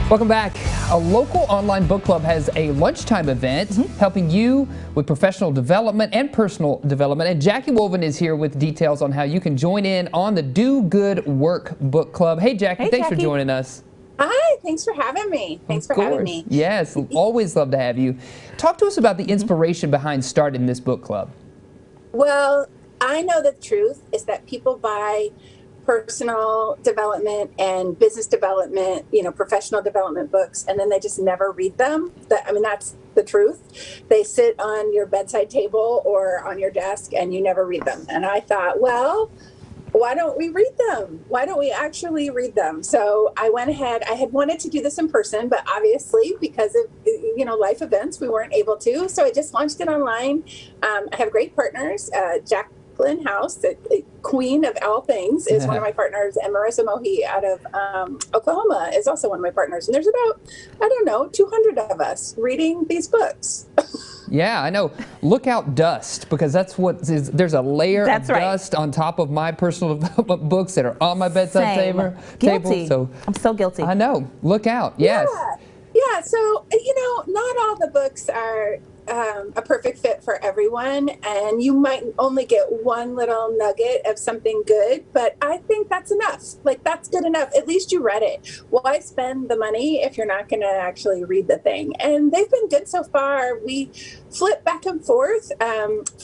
Welcome back. A local online book club has a lunchtime event helping you with professional development and personal development. And Jackie Wolven is here with details on how you can join in on the Do Good Work Book Club. Hey, Jackie, thanks for joining us. Hi, thanks for having me. Thanks for having me. Yes, always love to have you. Talk to us about the inspiration behind starting this book club. Well, I know the truth is that people buy personal development and business development, professional development books, and then they just never read them. That's the truth. They sit on your bedside table or on your desk and you never read them. And I thought, well, why don't we read them? Why don't we actually read them? So I went ahead. I had wanted to do this in person, but obviously because of life events, we weren't able to. So I just launched it online. I have great partners. Jacqueline House, the queen of all things, is one of my partners, and Marissa Mohi out of Oklahoma is also one of my partners. And there's about, 200 of us reading these books. Yeah, I know. Look out dust, because that's what is. There's a layer of dust on top of my personal development books that are on my bedside table. So I'm so guilty. I know. Look out. Yes. Yeah. So, not all the books are a perfect fit for everyone, and you might only get one little nugget of something good, but I think that's enough. Like, that's good enough. At least you read it. Why spend the money if you're not going to actually read the thing? And they've been good so far. We flip back and forth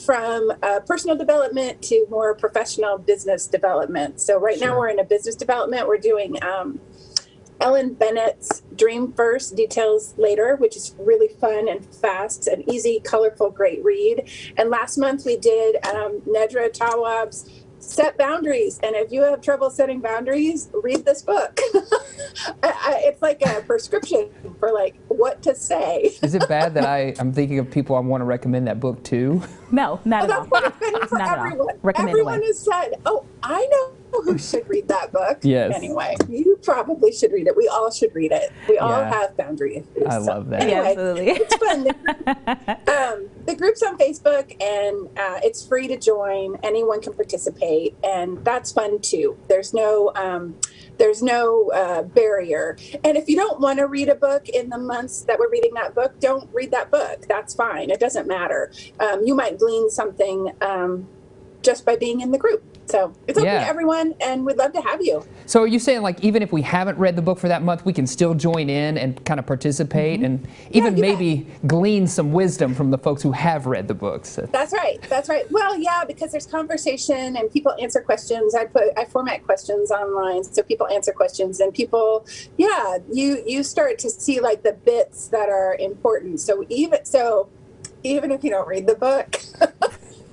from personal development to more professional business development. So right now we're in a business development. We're doing Ellen Bennett's Dream First, Details Later, which is really fun and fast, an easy, colorful, great read. And last month we did Nedra Tawwab's Set Boundaries. And if you have trouble setting boundaries, read this book. It's like a prescription for what to say. Is it bad that I'm thinking of people I want to recommend that book to? No, not at all. That's what it's been for everyone. Everyone has said, oh, I know who should read that book. Yes. Anyway, you probably should read it. We all should read it. We all have boundary issues. I love that. Anyway, absolutely. It's fun. The group's on Facebook, and it's free to join. Anyone can participate, and that's fun too. There's no barrier. And if you don't want to read a book in the months that we're reading that book, don't read that book. That's fine. It doesn't matter. You might glean something just by being in the group. So it's open to everyone, and we'd love to have you. So are you saying, even if we haven't read the book for that month, we can still join in and kind of participate and even maybe glean some wisdom from the folks who have read the books? That's right. That's right. Well, yeah, because there's conversation and people answer questions. I format questions online, so people answer questions, and people, you start to see the bits that are important. So even if you don't read the book,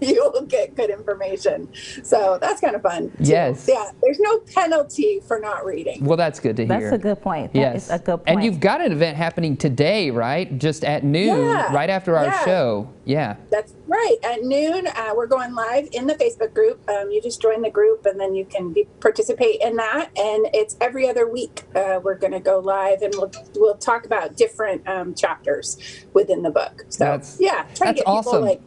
you'll get good information. So that's kind of fun too. Yes. Yeah. There's no penalty for not reading. Well, that's good to hear. That's a good point. That is a good point. And you've got an event happening today, right? Just at noon, right after our show. Yeah. That's right. At noon, we're going live in the Facebook group. You just join the group, and then you can participate in that. And it's every other week. We're going to go live, and we'll talk about different chapters within the book. So try to get people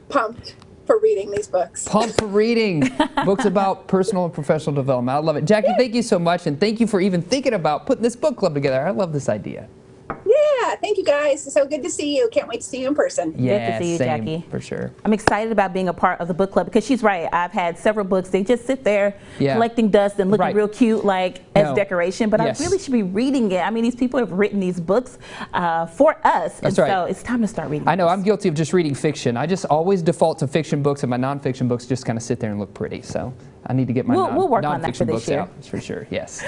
pumped for reading these books. Pumped for reading books about personal and professional development. I love it. Jackie, thank you so much, and thank you for even thinking about putting this book club together. I love this idea. Yeah, thank you guys. It's so good to see you. Can't wait to see you in person. Yeah, good to see you, Jackie. For sure. I'm excited about being a part of the book club because she's right. I've had several books. They just sit there collecting dust and looking real cute as decoration, but I really should be reading it. I mean, these people have written these books for us, so it's time to start reading. I know. I'm guilty of just reading fiction. I just always default to fiction books, and my nonfiction books just kind of sit there and look pretty. So I need to get my we'll work on that nonfiction for this books year. out. For sure. Yes.